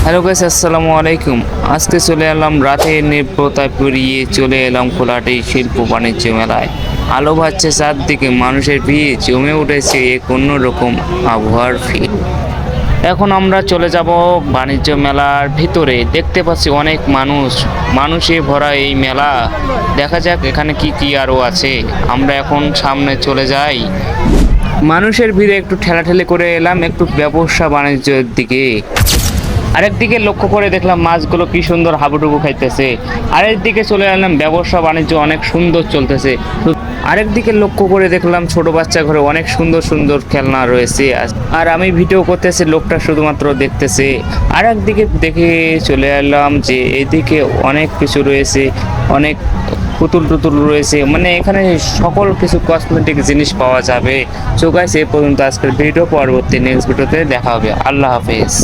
Hello guys, আসসালামু আলাইকুম। আজকে চলে এলাম রাতের নির্ভরতা পেরিয়ে চলে এলাম কোলাহাটি শিল্প বাণিজ্য মেলায়। আলো ভাসছে চারদিকে, মানুষের ভিড় জমে উঠেছে এক অন্যরকম আবহাওয়ার ফিল। এখন আমরা চলে যাব বাণিজ্য মেলার ভিতরে। দেখতে পাচ্ছি অনেক মানুষে ভরা এই মেলা। দেখা যাক এখানে কি কি আরও আছে। আমরা এখন সামনে চলে যাই। মানুষের ভিড়ে একটু ঠেলাঠেলি করে এলাম একটু ব্যবসা বাণিজ্যের দিকে। আরেকদিকে লক্ষ্য করে দেখলাম মাছগুলো কি সুন্দর হাবুডুবু খাইতেছে। আরেকদিকে চলে এলাম ব্যবসা বাণিজ্য অনেক সুন্দর চলতেছে। আরেকদিকে লক্ষ্য করে দেখলাম ছোট বাচ্চা ঘরে অনেক সুন্দর সুন্দর খেলনা রয়েছে, আর আমি ভিডিও করতেছি, লোকটা শুধুমাত্র দেখতেছে। আরেকদিকে দেখে চলে এলাম যে এদিকে অনেক কিছু রয়েছে, অনেক পুতুল টুতুল রয়েছে, মানে এখানে সকল কিছু কসমেটিক জিনিস পাওয়া যাবে। সো গাইস, এই পর্যন্ত আজকের ভিডিও। পরবর্তী নেক্সট ভিডিওতে দেখা হবে। আল্লাহ হাফেজ।